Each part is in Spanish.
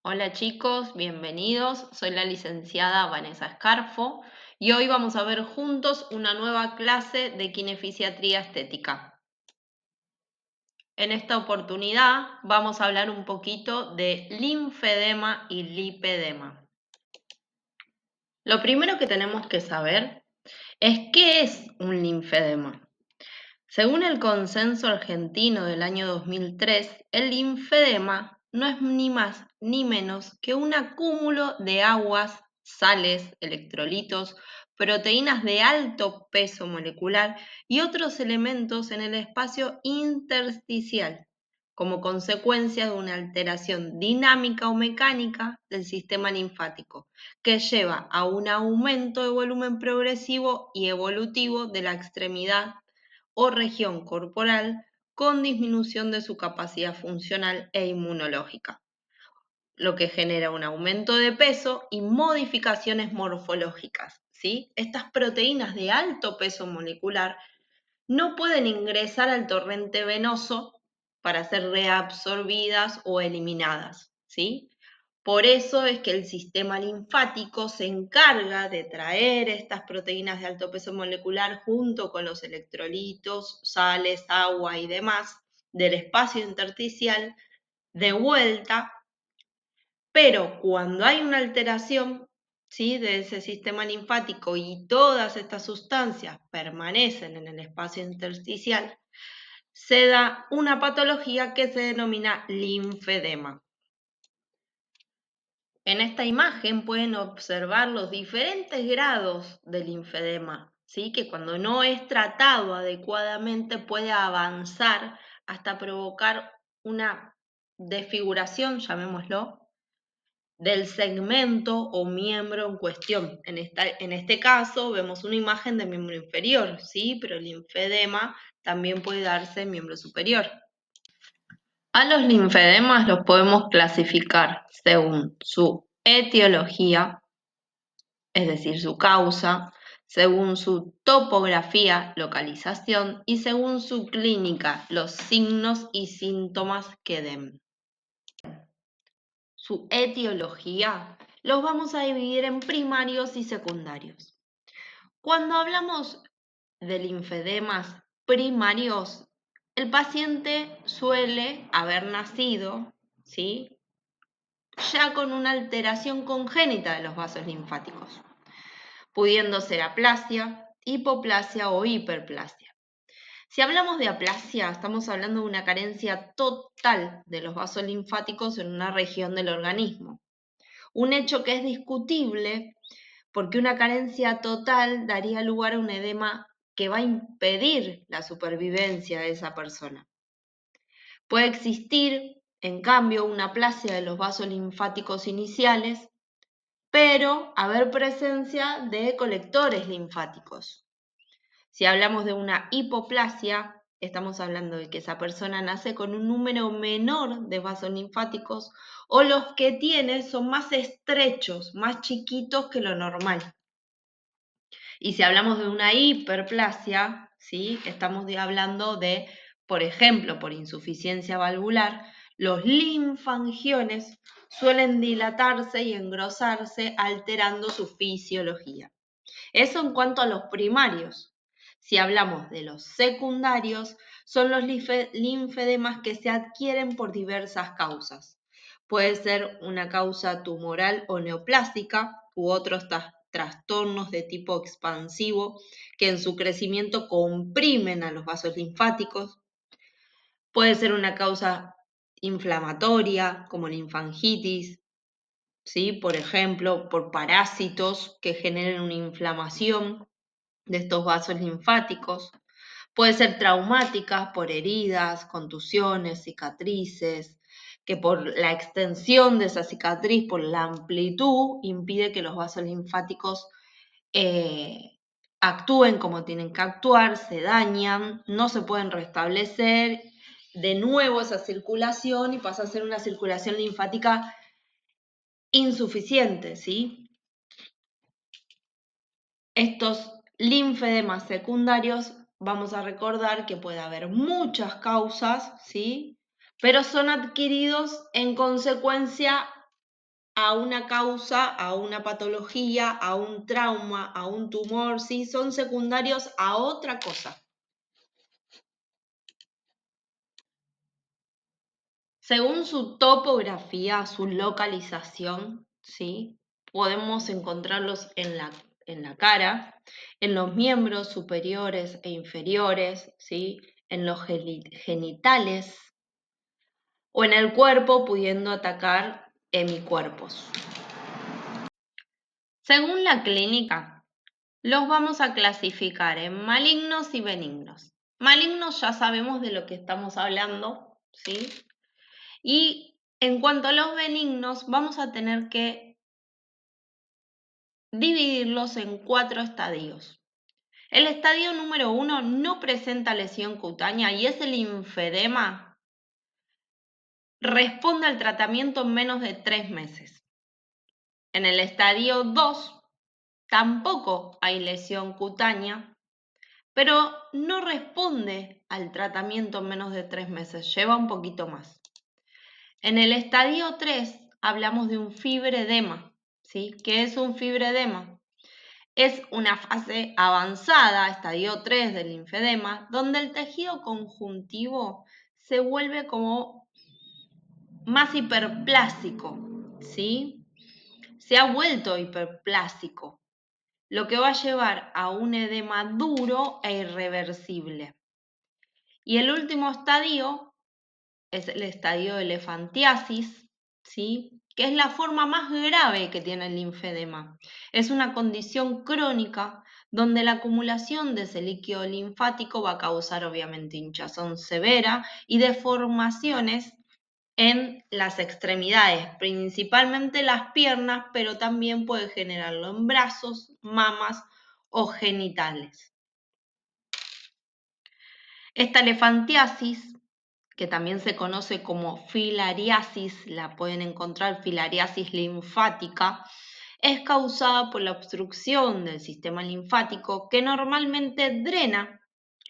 Hola chicos, bienvenidos. Soy la licenciada Vanessa Escarfo y hoy vamos a ver juntos una nueva clase de kinefisiatría estética. En esta oportunidad vamos a hablar un poquito de linfedema y lipedema. Lo primero que tenemos que saber es qué es un linfedema. Según el Consenso Argentino del año 2003, el linfedema no es ni más ni menos que un acúmulo de aguas, sales, electrolitos, proteínas de alto peso molecular y otros elementos en el espacio intersticial, como consecuencia de una alteración dinámica o mecánica del sistema linfático, que lleva a un aumento de volumen progresivo y evolutivo de la extremidad o región corporal con disminución de su capacidad funcional e inmunológica, lo que genera un aumento de peso y modificaciones morfológicas, ¿sí? Estas proteínas de alto peso molecular no pueden ingresar al torrente venoso para ser reabsorbidas o eliminadas, ¿sí? Por eso es que el sistema linfático se encarga de traer estas proteínas de alto peso molecular junto con los electrolitos, sales, agua y demás del espacio intersticial de vuelta, pero cuando hay una alteración, ¿sí?, de ese sistema linfático y todas estas sustancias permanecen en el espacio intersticial, se da una patología que se denomina linfedema. En esta imagen pueden observar los diferentes grados del linfedema, ¿sí?, que cuando no es tratado adecuadamente puede avanzar hasta provocar una desfiguración, llamémoslo, del segmento o miembro en cuestión. En este caso vemos una imagen de miembro inferior, ¿sí?, pero el linfedema también puede darse en miembro superior. A los linfedemas los podemos clasificar según su etiología, es decir, su causa, según su topografía, localización y según su clínica, los signos y síntomas que den. Su etiología los vamos a dividir en primarios y secundarios. Cuando hablamos de linfedemas primarios, el paciente suele haber nacido, ¿sí?, ya con una alteración congénita de los vasos linfáticos, pudiendo ser aplasia, hipoplasia o hiperplasia. Si hablamos de aplasia, estamos hablando de una carencia total de los vasos linfáticos en una región del organismo. Un hecho que es discutible porque una carencia total daría lugar a un edema que va a impedir la supervivencia de esa persona. Puede existir, en cambio, una aplasia de los vasos linfáticos iniciales, pero haber presencia de colectores linfáticos. Si hablamos de una hipoplasia, estamos hablando de que esa persona nace con un número menor de vasos linfáticos o los que tiene son más estrechos, más chiquitos que lo normal. Y si hablamos de una hiperplasia, ¿sí?, estamos hablando de, por ejemplo, por insuficiencia valvular, los linfangiones suelen dilatarse y engrosarse alterando su fisiología. Eso en cuanto a los primarios. Si hablamos de los secundarios, son los linfedemas que se adquieren por diversas causas. Puede ser una causa tumoral o neoplástica u otros trastornos de tipo expansivo que en su crecimiento comprimen a los vasos linfáticos. Puede ser una causa inflamatoria como linfangitis, ¿sí?, por ejemplo, por parásitos que generen una inflamación de estos vasos linfáticos. Puede ser traumática por heridas, contusiones, cicatrices, que por la extensión de esa cicatriz, por la amplitud, impide que los vasos linfáticos actúen como tienen que actuar, se dañan, no se pueden restablecer de nuevo esa circulación y pasa a ser una circulación linfática insuficiente, ¿sí? Estos linfedemas secundarios, vamos a recordar que puede haber muchas causas, ¿sí?, pero son adquiridos en consecuencia a una causa, a una patología, a un trauma, a un tumor, ¿sí? Son secundarios a otra cosa. Según su topografía, su localización, ¿sí? Podemos encontrarlos en la cara, en los miembros superiores e inferiores, ¿sí? En los genitales o en el cuerpo, pudiendo atacar hemicuerpos. Según la clínica, los vamos a clasificar en malignos y benignos. Malignos ya sabemos de lo que estamos hablando, ¿sí? Y en cuanto a los benignos, vamos a tener que dividirlos en 4 estadios. El estadio número 1 no presenta lesión cutánea y es el linfedema. Responde al tratamiento en menos de 3 meses. En el estadio 2 tampoco hay lesión cutánea, pero no responde al tratamiento en menos de 3 meses, lleva un poquito más. En el estadio 3 hablamos de un fibredema, ¿sí? ¿Qué es un fibredema? Es una fase avanzada, estadio 3 del linfedema, donde el tejido conjuntivo se vuelve como más hiperplásico, ¿sí? Se ha vuelto hiperplásico, lo que va a llevar a un edema duro e irreversible. Y el último estadio es el estadio de elefantiasis, ¿sí? Que es la forma más grave que tiene el linfedema. Es una condición crónica donde la acumulación de ese líquido linfático va a causar obviamente hinchazón severa y deformaciones en las extremidades, principalmente las piernas, pero también puede generarlo en brazos, mamas o genitales. Esta elefantiasis, que también se conoce como filariasis, la pueden encontrar filariasis linfática, es causada por la obstrucción del sistema linfático que normalmente drena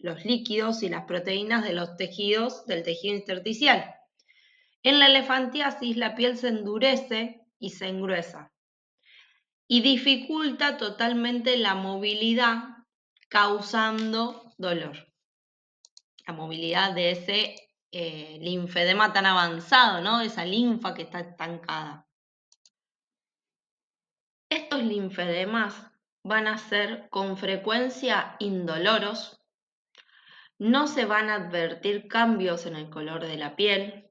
los líquidos y las proteínas de los tejidos del tejido intersticial. En la elefantiasis la piel se endurece y se engruesa y dificulta totalmente la movilidad, causando dolor. La movilidad de ese linfedema tan avanzado, ¿no? De esa linfa que está estancada. Estos linfedemas van a ser con frecuencia indoloros, no se van a advertir cambios en el color de la piel,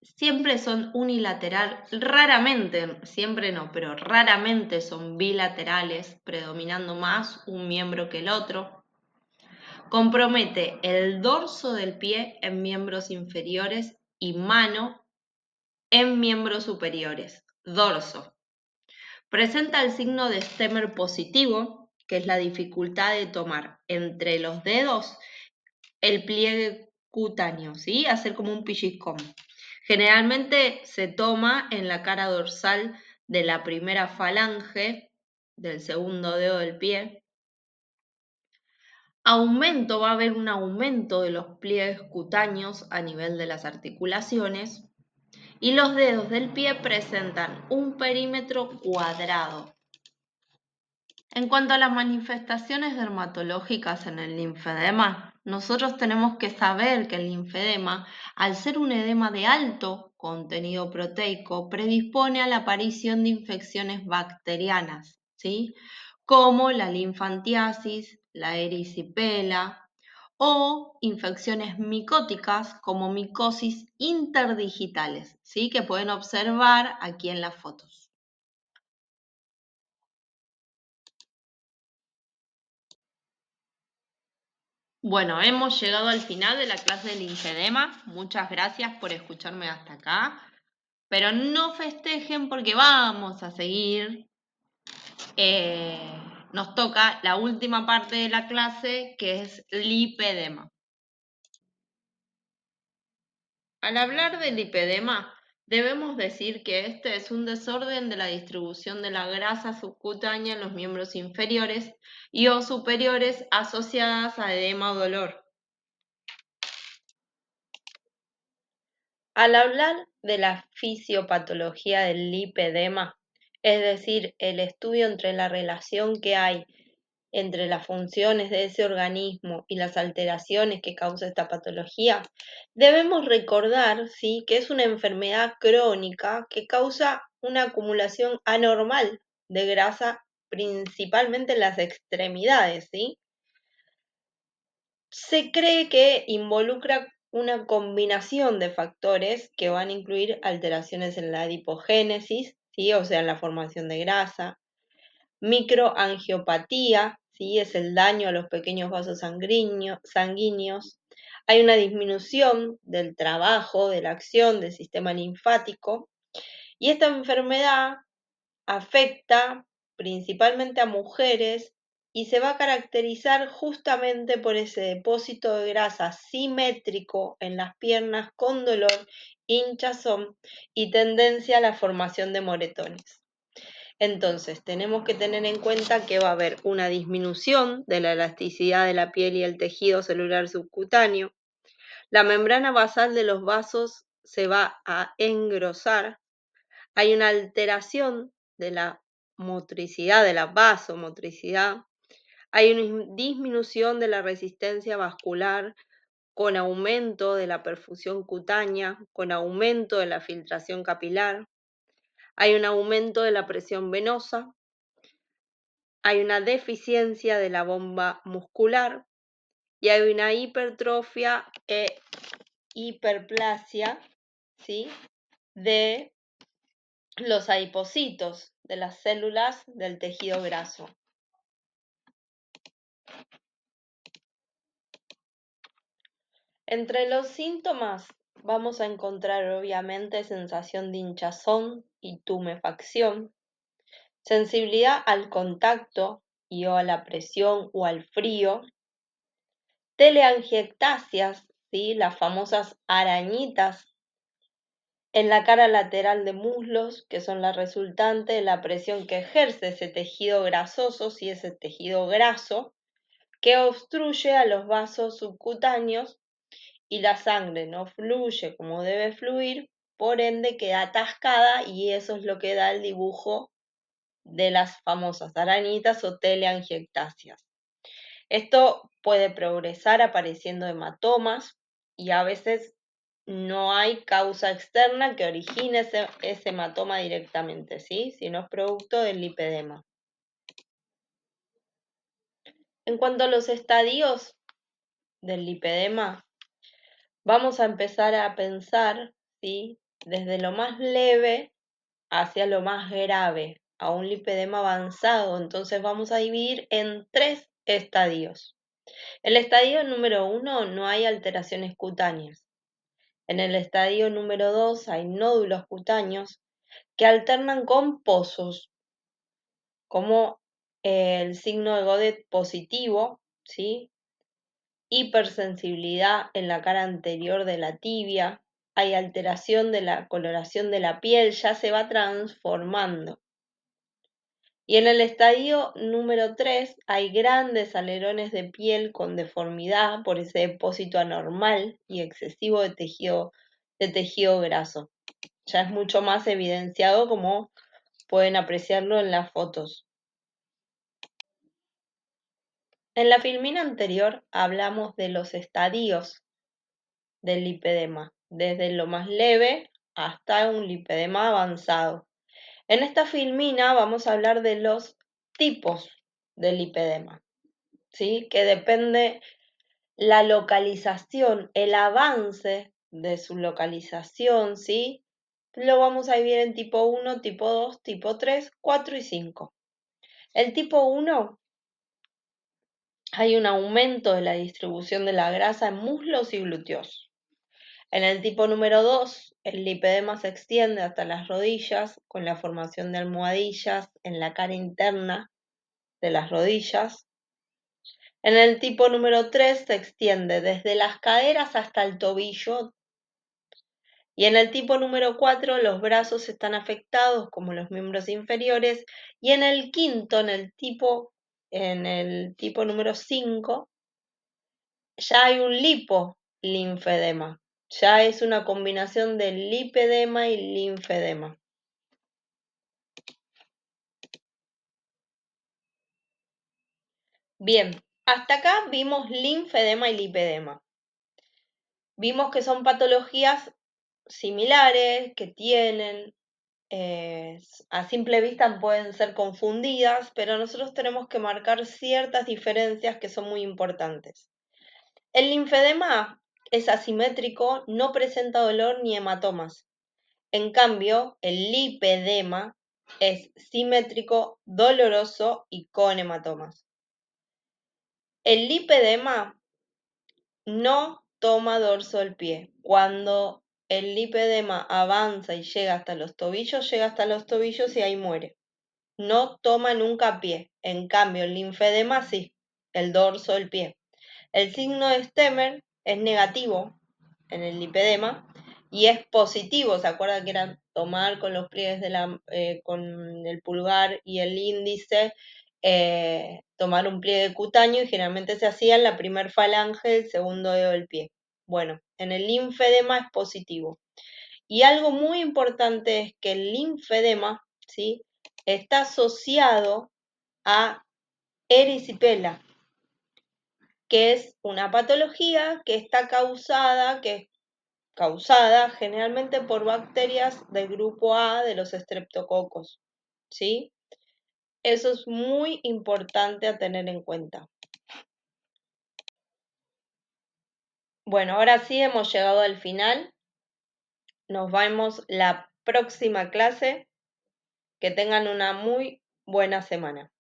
siempre son unilateral, raramente, siempre no, pero raramente son bilaterales, predominando más un miembro que el otro. Compromete el dorso del pie en miembros inferiores y mano en miembros superiores. Dorso. Presenta el signo de Stemmer positivo, que es la dificultad de tomar entre los dedos el pliegue cutáneo, ¿sí? Hacer como un pellizcón. Generalmente se toma en la cara dorsal de la primera falange del segundo dedo del pie. Va a haber un aumento de los pliegues cutáneos a nivel de las articulaciones y los dedos del pie presentan un perímetro cuadrado. En cuanto a las manifestaciones dermatológicas en el linfedema, nosotros tenemos que saber que el linfedema, al ser un edema de alto contenido proteico, predispone a la aparición de infecciones bacterianas, ¿sí? Como la linfantiasis, la erisipela o infecciones micóticas como micosis interdigitales, ¿sí? Que pueden observar aquí en las fotos. Bueno, hemos llegado al final de la clase del linfedema. Muchas gracias por escucharme hasta acá. Pero no festejen porque vamos a seguir. Nos toca la última parte de la clase, que es lipedema. Al hablar de lipedema, debemos decir que este es un desorden de la distribución de la grasa subcutánea en los miembros inferiores y o superiores asociadas a edema o dolor. Al hablar de la fisiopatología del lipedema, es decir, el estudio entre la relación que hay entre las funciones de ese organismo y las alteraciones que causa esta patología, debemos recordar, ¿sí?, que es una enfermedad crónica que causa una acumulación anormal de grasa, principalmente en las extremidades, ¿sí? Se cree que involucra una combinación de factores que van a incluir alteraciones en la adipogénesis, ¿sí?, o sea, en la formación de grasa, microangiopatía, ¿sí?, es el daño a los pequeños vasos sanguíneos. Hay una disminución del trabajo, de la acción del sistema linfático, y esta enfermedad afecta principalmente a mujeres y se va a caracterizar justamente por ese depósito de grasa simétrico en las piernas con dolor, hinchazón y tendencia a la formación de moretones. Entonces, tenemos que tener en cuenta que va a haber una disminución de la elasticidad de la piel y el tejido celular subcutáneo. La membrana basal de los vasos se va a engrosar. Hay una alteración de la motricidad, de la vasomotricidad. Hay una disminución de la resistencia vascular con aumento de la perfusión cutánea, con aumento de la filtración capilar. Hay un aumento de la presión venosa. Hay una deficiencia de la bomba muscular y hay una hipertrofia e hiperplasia, ¿sí?, de los adipocitos, de las células del tejido graso. Entre los síntomas vamos a encontrar obviamente sensación de hinchazón y tumefacción, sensibilidad al contacto y o a la presión o al frío, teleangiectasias, ¿sí?, las famosas arañitas en la cara lateral de muslos, que son la resultante de la presión que ejerce ese tejido grasoso, ¿sí?, ese tejido graso, que obstruye a los vasos subcutáneos y la sangre no fluye como debe fluir, por ende queda atascada y eso es lo que da el dibujo de las famosas arañitas o teleangiectasias. Esto puede progresar apareciendo hematomas y a veces no hay causa externa que origine ese hematoma directamente, ¿sí?, sino es producto del lipedema. En cuanto a los estadios del lipedema, vamos a empezar a pensar, ¿sí?, desde lo más leve hacia lo más grave, a un lipedema avanzado. Entonces vamos a dividir en 3 estadios. El estadio número 1 no hay alteraciones cutáneas. En el estadio número 2 hay nódulos cutáneos que alternan con pozos, como el signo de Godet positivo, ¿sí?, hipersensibilidad en la cara anterior de la tibia, hay alteración de la coloración de la piel, ya se va transformando. Y en el estadio número 3 hay grandes alerones de piel con deformidad por ese depósito anormal y excesivo de tejido graso. Ya es mucho más evidenciado, como pueden apreciarlo en las fotos. En la filmina anterior hablamos de los estadios del lipedema, desde lo más leve hasta un lipedema avanzado. En esta filmina vamos a hablar de los tipos del lipedema, ¿sí?, que depende la localización, el avance de su localización, ¿sí? Lo vamos a dividir en tipo 1, tipo 2, tipo 3, 4 y 5. El tipo 1, hay un aumento de la distribución de la grasa en muslos y glúteos. En el tipo número 2, el lipedema se extiende hasta las rodillas con la formación de almohadillas en la cara interna de las rodillas. En el tipo número 3 se extiende desde las caderas hasta el tobillo. Y en el tipo número 4 los brazos están afectados como los miembros inferiores. Y en el quinto, en el tipo número 5, ya hay un lipolinfedema, Ya es una combinación de lipedema y linfedema. Bien, hasta acá vimos linfedema y lipedema. Vimos que son patologías similares, que tienen, a simple vista pueden ser confundidas, pero nosotros tenemos que marcar ciertas diferencias que son muy importantes. El linfedema es asimétrico, no presenta dolor ni hematomas. En cambio, el lipedema es simétrico, doloroso y con hematomas. El lipedema no toma dorso del pie. Cuando el lipedema avanza y llega hasta los tobillos y ahí muere. No toma nunca pie. En cambio, el linfedema sí, el dorso del pie. El signo de Stemmer es negativo en el lipedema y es positivo. ¿Se acuerdan que era tomar con los pliegues con el pulgar y el índice, tomar un pliegue cutáneo, y generalmente se hacía en la primer falange del segundo dedo del pie? Bueno, en el linfedema es positivo. Y algo muy importante es que el linfedema, ¿sí?, está asociado a erisipela, que es una patología que está causada generalmente por bacterias del grupo A de los estreptococos, ¿sí? Eso es muy importante a tener en cuenta. Bueno, ahora sí hemos llegado al final. Nos vemos la próxima clase. Que tengan una muy buena semana.